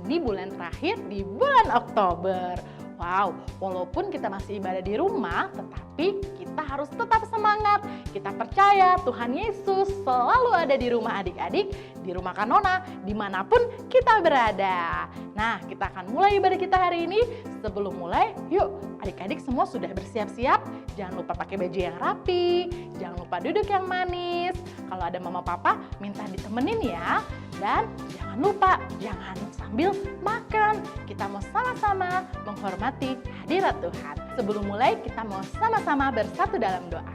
Ini bulan terakhir di bulan Oktober. Wow, walaupun kita masih ibadah di rumah, tetapi kita harus tetap semangat. Kita percaya Tuhan Yesus selalu ada di rumah adik-adik, di rumah Kanona, dimanapun kita berada. Nah, kita akan mulai ibadah kita hari ini. Sebelum mulai, yuk adik-adik semua sudah bersiap-siap. Jangan lupa pakai baju yang rapi, jangan lupa duduk yang manis. Kalau ada mama papa, minta ditemenin ya. Dan jangan lupa, jangan sambil makan. Kita mau sama-sama menghormati hadirat Tuhan. Sebelum mulai, kita mau sama-sama bersatu dalam doa.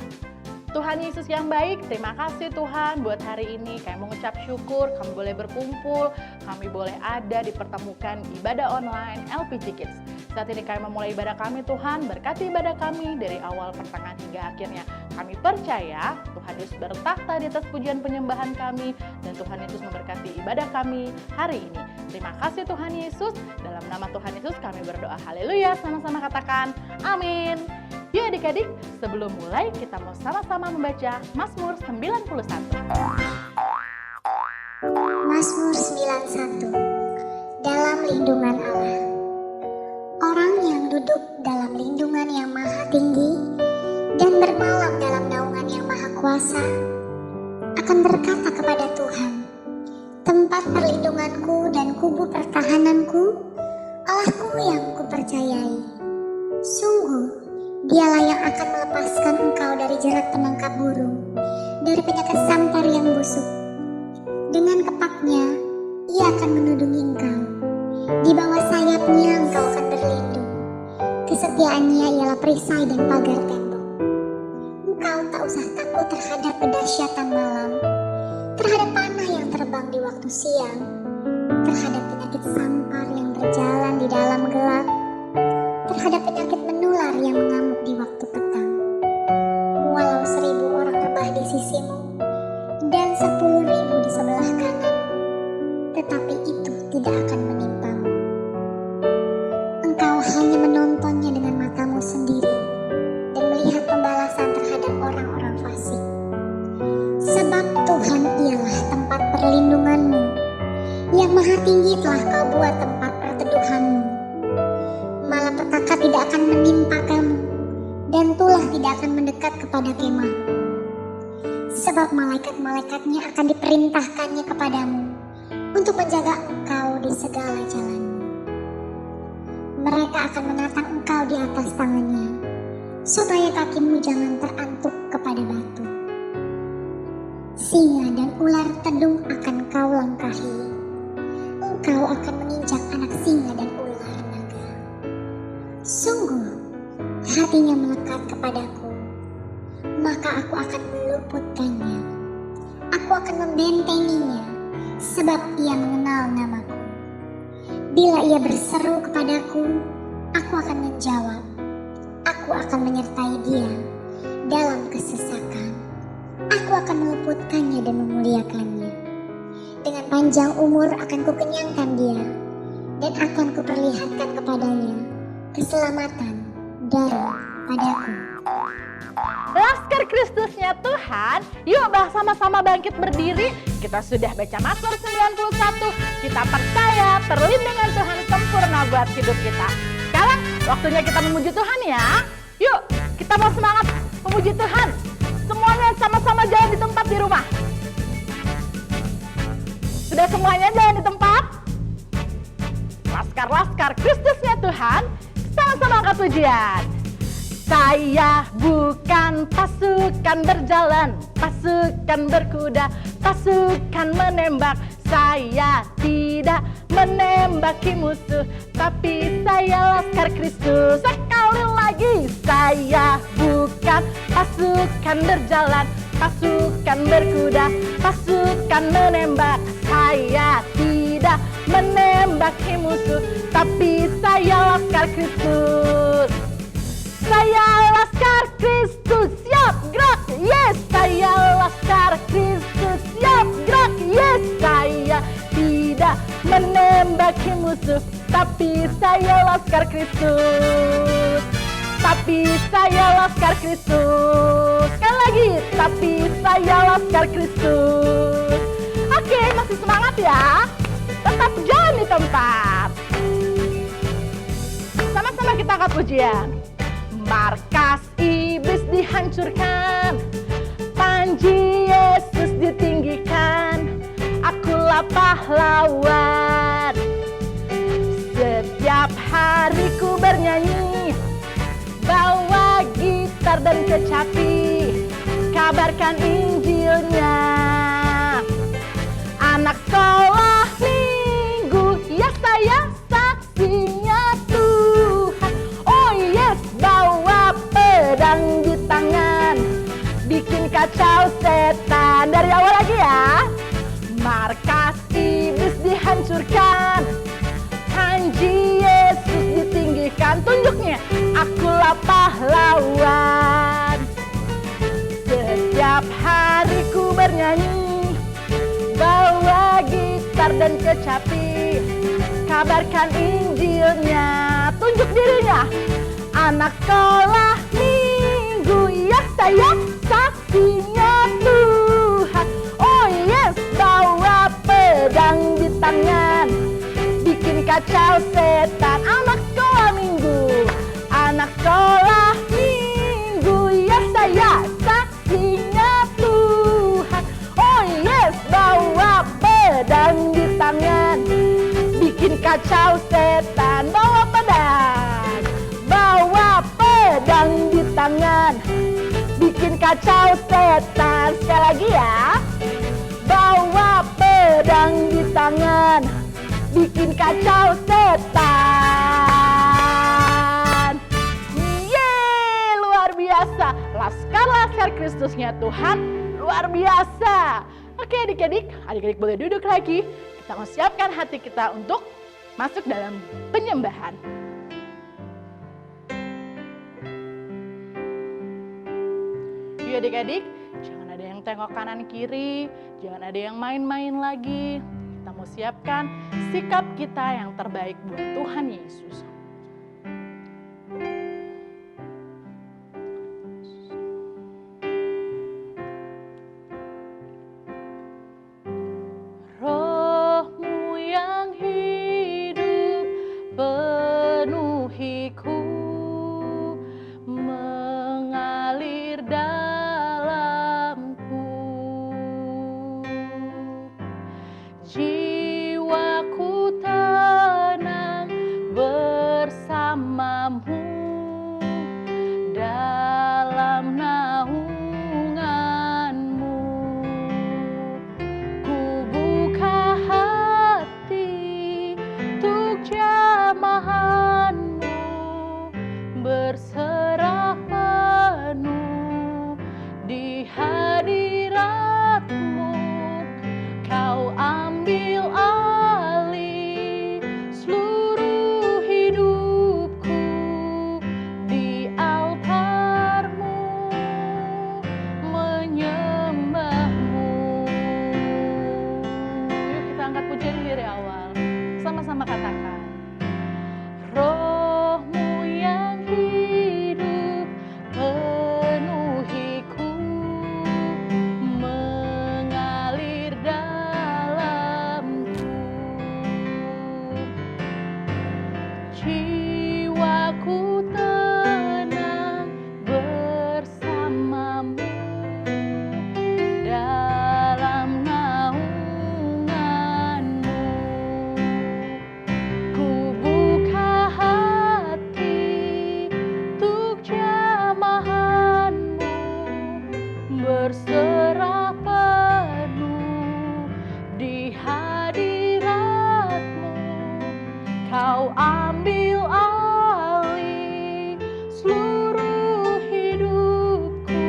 Tuhan Yesus yang baik, terima kasih Tuhan buat hari ini. Kami mengucap syukur, kami boleh berkumpul, kami boleh ada dipertemukan ibadah online LPG Kids. Saat ini kami memulai ibadah kami Tuhan, berkati ibadah kami dari awal, pertengahan hingga akhirnya. Kami percaya Tuhan Yesus bertakhta di atas pujian penyembahan kami dan Tuhan Yesus memberkati ibadah kami hari ini. Terima kasih Tuhan Yesus, dalam nama Tuhan Yesus kami berdoa haleluya, sama-sama katakan amin. Yuk adik-adik, sebelum mulai kita mau sama-sama membaca Mazmur 91. Mazmur 91. Dalam lindungan Allah. Orang yang duduk dalam lindungan yang maha tinggi dan bermalam dalam naungan yang maha kuasa akan berkata kepada Tuhan, tempat perlindunganku dan kubu pertahananku, Allahku yang kupercayai. Sungguh, Dialah yang akan melepaskan engkau dari jerat penangkap burung, dari penyakit sampar yang busuk. Dengan kepaknya, ia akan menudungi engkau. Di bawah sayapnya engkau akan berlindung. Kesetiaannya ialah perisai dan pagar tembok. Engkau tak usah takut terhadap kedahsyatan malam, terhadap panah yang terbang di waktu siang, terhadap penyakit sampar yang berjalan di dalam gelap, terhadap penyakit menular yang mengamuk di waktu petang. Walau 1000 orang rebah di sisimu dan 10.000 di sebelah kanan, tetapi itu tidak akan menimpamu. Engkau hanya menontonnya dengan matamu sendiri dan melihat pembalasan terhadap orang-orang fasik. Sebab Tuhan ialah tempat perlindunganmu, yang maha tinggi telah kau buat tempat perteduhanmu. Malapetaka tidak akan menimpa kamu, dan tulah tidak akan mendekat kepada kemahmu. Sebab malaikat-malaikatnya akan diperintahkannya kepadamu untuk menjaga engkau di segala jalanmu. Mereka akan menatang engkau di atas tangannya, supaya kakimu jangan terantuk kepada batu. Singa dan ular tedung akan kau langkahi. Engkau akan menginjak anak singa dan ular naga. Sungguh, hatinya melekat kepadaku, maka aku akan meluputkannya. Aku akan membentenginya, sebab ia mengenal namaku. Bila ia berseru kepadaku, aku akan menjawab. Aku akan menyertai dia dalam kesesakan. Aku akan meluputkannya dan memuliakannya. Dengan panjang umur akan kukenyangkan dia, dan akan kuperlihatkan kepadanya keselamatan daripadaku. Laskar Kristusnya Tuhan, yuk sama-sama bangkit berdiri. Kita sudah baca Mazmur 91. Kita percaya perlindungan Tuhan sempurna buat hidup kita. Sekarang waktunya kita memuji Tuhan ya. Yuk, kita mau semangat memuji Tuhan. Semuanya sama-sama jalan di tempat di rumah. Sudah semuanya jalan di tempat? Laskar-laskar Kristusnya Tuhan, sama-sama angkat pujian. Saya bukan pasukan berjalan, pasukan berkuda, pasukan menembak. Saya tidak menembaki musuh, tapi saya laskar Kristus. Sekali lagi, saya bukan pasukan berjalan, pasukan berkuda, pasukan menembak. Saya tidak menembaki musuh, tapi saya laskar Kristus. Saya laskar Kristus, siap gerak, yes. Saya laskar Kristus, siap gerak, yes. Saya tidak menembaki musuh, tapi saya laskar Kristus. Tapi saya laskar Kristus. Sekali lagi, tapi saya laskar Kristus. Oke, masih semangat ya. Tetap jalan di tempat. pujian. Markas iblis dihancurkan, panji Yesus ditinggikan, akulah pahlawan. Setiap hari ku bernyanyi, bawa gitar dan kecapi, kabarkan Injilnya. Anak sekolah minggu, ya saya saksinya Tuhan. Oh yes, bawa pedang di tangan, bikin kacau setan. Dari awal lagi ya. Markas iblis dihancurkan, panji Yesus ditinggikan. Tunjuknya, akulah pahlawan. Setiap hari ku bernyanyi, bawa gitar dan kecapi, kabarkan Injilnya. Tunjuk dirinya. Anak sekolah minggu, ya saya saksinya Tuhan. Oh yes, bawa pedang di tangan, bikin kacau setan. Anak sekolah minggu, anak sekolah minggu, ya saya saksinya Tuhan. Oh yes, bawa pedang di tangan, bikin kacau setan. Bawa pedang, bawa pedang di tangan, bikin kacau setan. Sekali lagi ya. Bawa pedang di tangan, bikin kacau setan. Yeay, luar biasa. Laskar-laskar Kristusnya Tuhan luar biasa. Oke adik-adik boleh duduk lagi. Kita mau siapkan hati kita untuk masuk dalam penyembahan. Yuk adik-adik, jangan ada yang tengok kanan kiri, jangan ada yang main-main lagi. Kita mau siapkan sikap kita yang terbaik buat Tuhan Yesus. Roh-Mu yang hidup penuhiku, mengalir dalamku. Jiwaku tenang bersamamu, dalam naunganmu. Ku buka hati untuk jamahanmu, berserah penuh di hadiratmu. Kau ambil alih seluruh hidupku di altarmu, menyembahmu. Yuk kita angkat pujian dari awal, sama-sama katakan. Roh-Mu yang hidup penuhiku, mengalir dalamku. Jiwaku tenang bersamamu, dalam naunganmu. Ku buka hati untuk jamahanmu, berserah penuh di hadiratmu. Kau ambil alih seluruh hidupku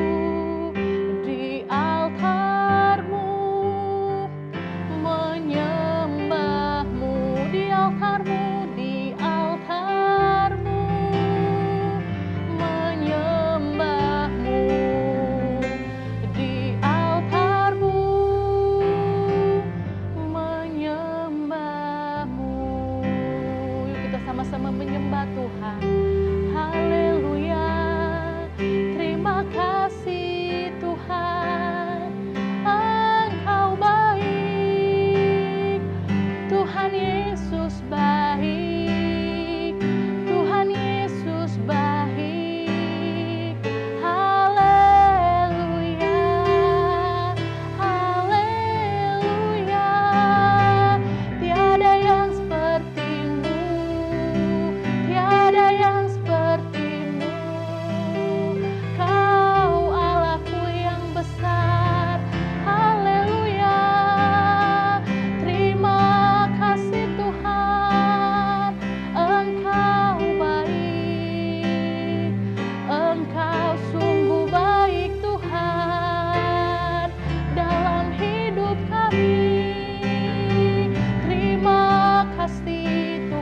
di altarmu, menyembahmu di altarmu, di altarmu, menyembahmu di altarmu, menyembahmu. Yuk kita sama-sama menyembah Tuhan. Haleluya. Terima kasih Tuhan, Engkau baik. Tuhan Yesus baik. Tuhan Yesus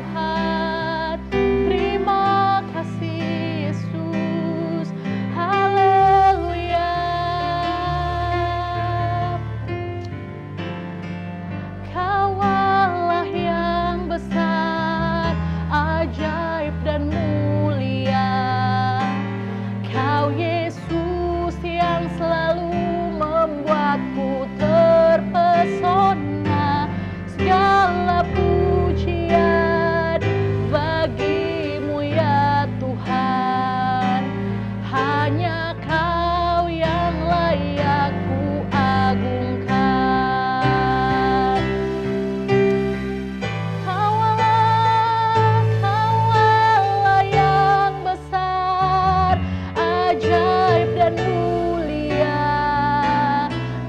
Tuhan. Terima kasih Yesus, haleluya. Kau Allah yang besar, ajaib dan mulia. Kau Yesus yang selalu membuatku terpesona. Segala pujian bagimu ya Tuhan. Hanya Kau yang layak ku agungkan. Kau Allah yang besar, ajaib dan mulia.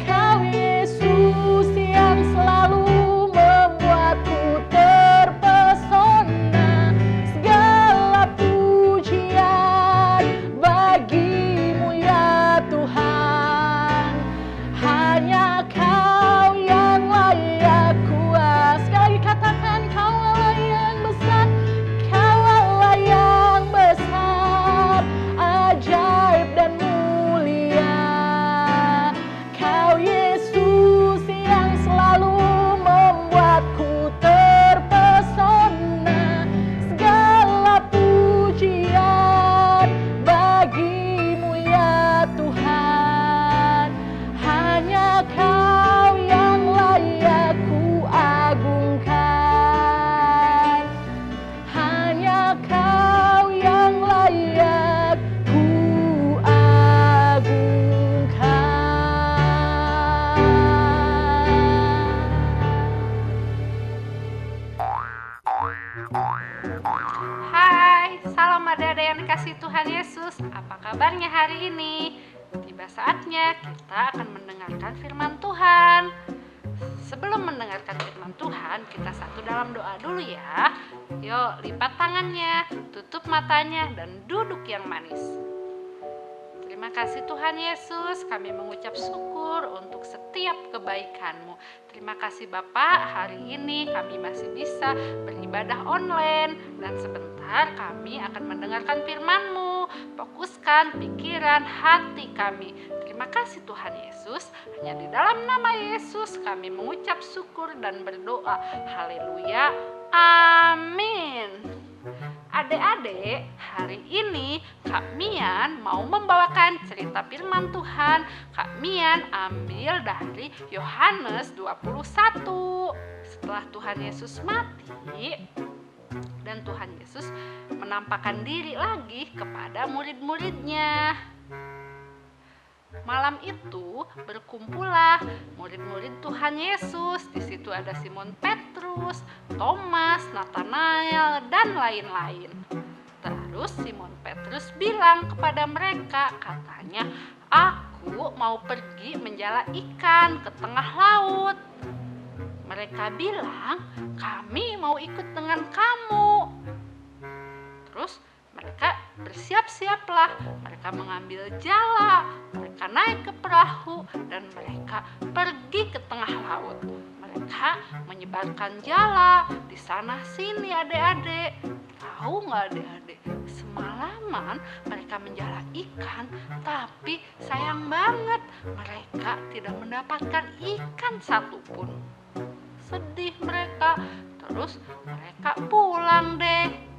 Kau Yesus yang selalu membuatku terpesona. Segala pujian bagimu ya Tuhan. Hanya Kau yang layak kuasa. Sekali katakan, Kau Allah yang besar, Kau Allah yang besar, ajaib dan mulia. Kau Yesus yang selalu membuatku terpesona. Segala pujian bagimu ya Tuhan. Hanya Kau yang layak ku agungkan. Hanya Kau yang layak ku agungkan. Hai, salam adik-adik yang dikasih Tuhan Yesus. Apa kabarnya hari ini? Tiba saatnya kita akan mendengarkan firman Tuhan. Sebelum mendengarkan firman Tuhan, kita satu dalam doa dulu ya. Yuk, lipat tangannya, tutup matanya, dan duduk yang manis. Terima kasih Tuhan Yesus, kami mengucap syukur untuk setiap kebaikan-Mu. Terima kasih Bapak, hari ini kami masih bisa beribadah online dan sebentar kami akan mendengarkan firman-Mu. Fokuskan pikiran hati kami. Terima kasih Tuhan Yesus, hanya di dalam nama Yesus kami mengucap syukur dan berdoa. Haleluya, amin. Adik-adik, hari ini Kak Mian mau membawakan cerita firman Tuhan. Kak Mian ambil dari Yohanes 21. Setelah Tuhan Yesus mati dan Tuhan Yesus menampakkan diri lagi kepada murid-muridnya. Malam itu berkumpullah murid-murid Tuhan Yesus. Di situ ada Simon Petrus, Thomas, Nathanael, dan lain-lain. Terus Simon Petrus bilang kepada mereka, katanya, "Aku mau pergi menjala ikan ke tengah laut." Mereka bilang, "Kami mau ikut dengan kamu." Terus mereka bersiap-siaplah, mereka mengambil jala, mereka naik ke perahu, dan mereka pergi ke tengah laut. Mereka menyebarkan jala di sana sini adik-adik. Tahu nggak adik-adik, semalaman mereka menjala ikan, tapi sayang banget mereka tidak mendapatkan ikan satupun. Sedih mereka, terus mereka pulang deh.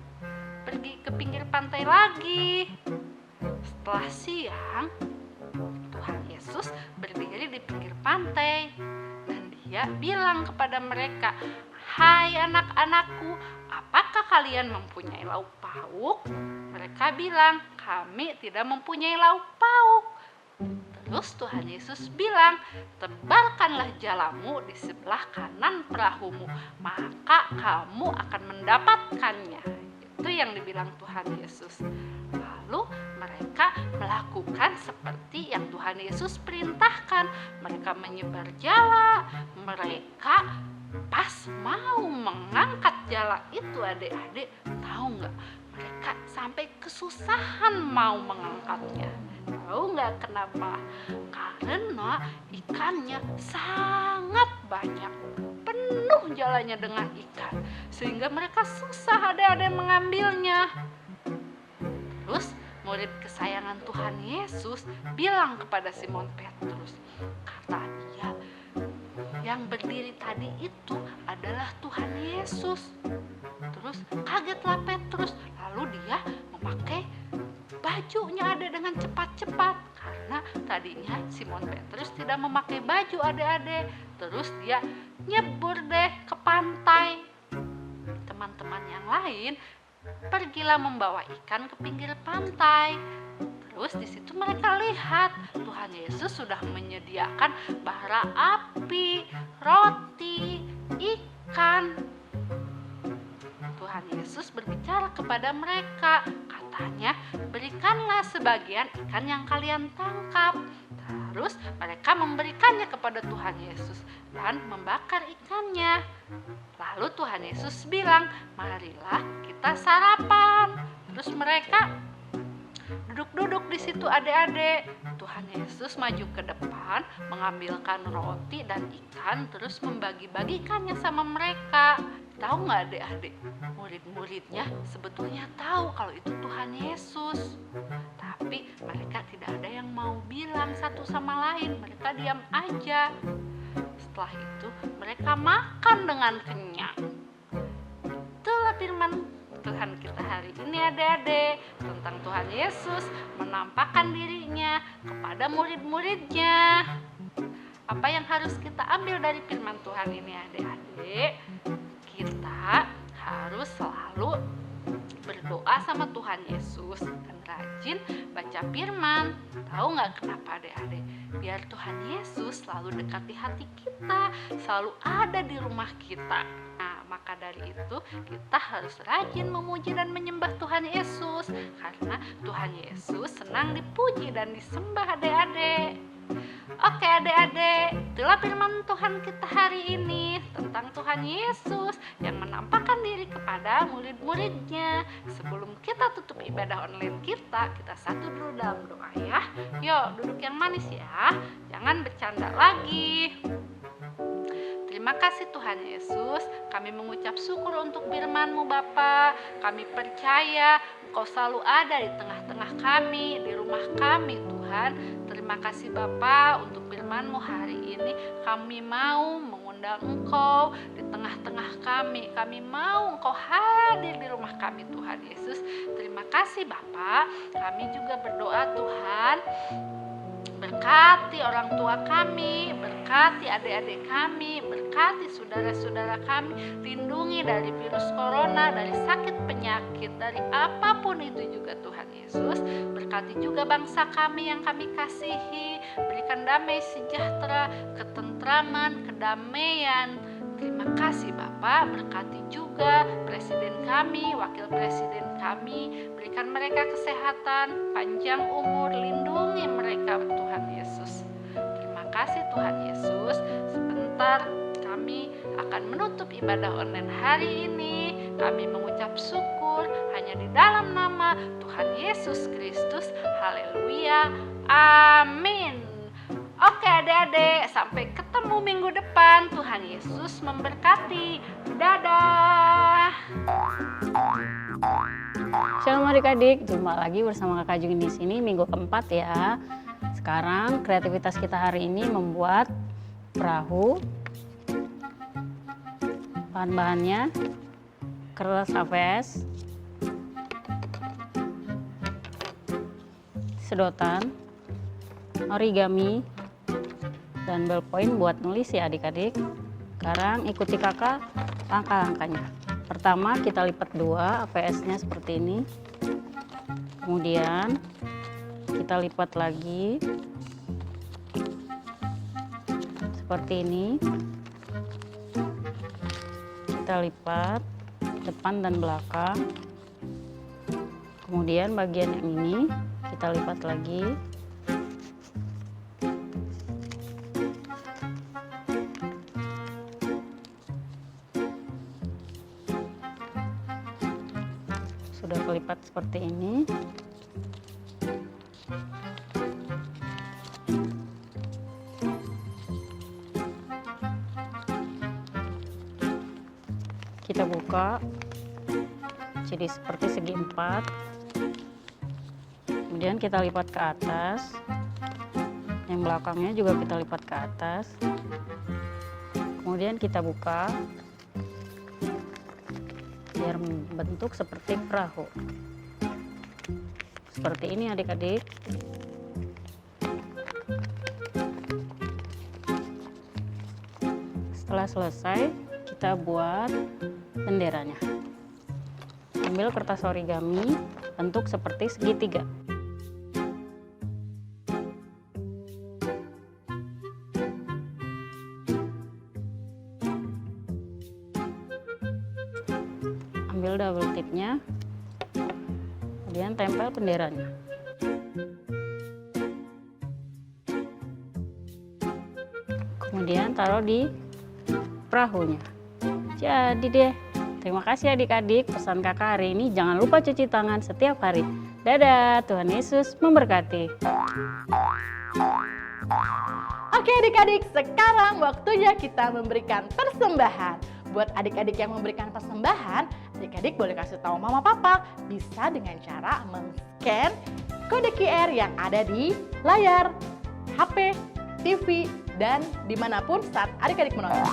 Pergi ke pinggir pantai lagi. Setelah siang, Tuhan Yesus berdiri di pinggir pantai dan dia bilang kepada mereka, "Hai anak-anakku, apakah kalian mempunyai lauk pauk?" Mereka bilang, "Kami tidak mempunyai lauk pauk." Terus Tuhan Yesus bilang, "Tebalkanlah jalamu di sebelah kanan perahumu, maka kamu akan mendapatkannya." Itu yang dibilang Tuhan Yesus. Lalu mereka melakukan seperti yang Tuhan Yesus perintahkan. Mereka menyebar jala. Mereka pas mau mengangkat jala itu adik-adik, tahu nggak? Mereka sampai kesusahan mau mengangkatnya. Tahu nggak kenapa? Karena ikannya sangat banyak, penuh penuh jalannya dengan ikan, sehingga mereka susah adik-adik mengambilnya. Terus murid kesayangan Tuhan Yesus bilang kepada Simon Petrus, kata dia, yang berdiri tadi itu adalah Tuhan Yesus. Terus kagetlah Petrus, lalu dia memakai bajunya ada dengan cepat-cepat, karena tadinya Simon Petrus tidak memakai baju adik-adik. Terus dia nyebur deh ke pantai. Teman-teman yang lain pergilah membawa ikan ke pinggir pantai. Terus di situ mereka lihat Tuhan Yesus sudah menyediakan bara api, roti, ikan. Tuhan Yesus berbicara kepada mereka, katanya, berikanlah sebagian ikan yang kalian tangkap. Terus mereka memberikannya kepada Tuhan Yesus dan membakar ikannya. Lalu Tuhan Yesus bilang, marilah kita sarapan. Terus mereka duduk-duduk di situ adik-adik. Tuhan Yesus maju ke depan, mengambilkan roti dan ikan, terus membagi-bagikannya sama mereka. Tahu nggak adik-adik, murid-muridnya sebetulnya tahu kalau itu Tuhan Yesus. Tapi mereka tidak ada yang mau bilang satu sama lain, mereka diam aja. Setelah itu mereka makan dengan kenyang. Itulah firman Tuhan kita hari ini adik-adik, tentang Tuhan Yesus menampakkan dirinya kepada murid-muridnya. Apa yang harus kita ambil dari firman Tuhan ini adik-adik? Kita harus selalu berdoa sama Tuhan Yesus dan rajin baca firman. Tahu nggak kenapa adik-adik? Biar Tuhan Yesus selalu dekat di hati kita, selalu ada di rumah kita. Nah, maka dari itu kita harus rajin memuji dan menyembah Tuhan Yesus, karena Tuhan Yesus senang dipuji dan disembah adik-adik. Oke adik-adik, itulah firman Tuhan kita hari ini tentang Tuhan Yesus yang menampakkan diri kepada murid-muridnya. Sebelum kita tutup ibadah online kita satu dulu dalam doa ya. Yuk duduk yang manis ya, jangan bercanda lagi. Terima kasih Tuhan Yesus, kami mengucap syukur untuk firman-Mu Bapa. Kami percaya Engkau selalu ada di tengah-tengah kami, di rumah kami Tuhan. Terima kasih Bapa untuk firman-Mu hari ini. Kami mau mengundang Engkau di tengah-tengah kami. Kami mau Engkau hadir di rumah kami Tuhan Yesus. Terima kasih Bapa. Kami juga berdoa Tuhan, berkati orang tua kami, berkati adik-adik kami, berkati saudara-saudara kami, lindungi dari virus corona, dari sakit penyakit, dari apapun itu juga Tuhan Yesus. Berkati juga bangsa kami yang kami kasihi, berikan damai sejahtera, ketentraman, kedamaian. Terima kasih Bapak, berkati juga presiden kami, wakil presiden kami, berikan mereka kesehatan, panjang umur, lindungi mereka Tuhan Yesus. Terima kasih Tuhan Yesus. Sebentar kami akan menutup ibadah online hari ini. Kami mengucap syukur hanya di dalam nama Tuhan Yesus Kristus. Haleluya. Amin. Oke adik-adik, sampai ketemu minggu depan. Tuhan Yesus memberkati. Dadah. Shalom adik-adik, jumpa lagi bersama Kakak Jung di sini minggu keempat ya. Sekarang kreativitas kita hari ini membuat perahu. Bahan-bahannya kertas HVS, sedotan, origami, dan ballpoint buat nulis ya adik-adik. Sekarang ikuti kakak langkah-langkahnya. Pertama kita lipat dua APS-nya seperti ini. Kemudian kita lipat lagi seperti ini. Kita lipat depan dan belakang. Kemudian bagian yang ini kita lipat lagi. Sudah kelipat seperti ini. kita buka jadi seperti segi 4. Kemudian kita lipat ke atas. Yang belakangnya juga kita lipat ke atas. Kemudian kita buka biar membentuk seperti perahu. Seperti ini adik-adik. Setelah selesai, kita buat benderanya. Ambil kertas origami, bentuk seperti segitiga. Ambil double tipnya, kemudian tempel benderanya. Kemudian taruh di perahunya. Jadi deh. Terima kasih adik-adik, pesan kakak hari ini jangan lupa cuci tangan setiap hari. Dadah, Tuhan Yesus memberkati. Oke adik-adik, sekarang waktunya kita memberikan persembahan. Buat adik-adik yang memberikan persembahan, adik-adik boleh kasih tahu mama papa. Bisa dengan cara men-scan kode QR yang ada di layar, HP, TV, dan dimanapun saat adik-adik menonton.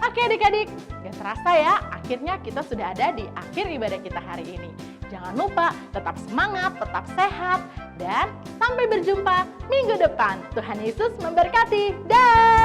Oke adik-adik, gak terasa ya, akhirnya kita sudah ada di akhir ibadah kita hari ini. Jangan lupa tetap semangat, tetap sehat, dan sampai berjumpa minggu depan. Tuhan Yesus memberkati. Dah.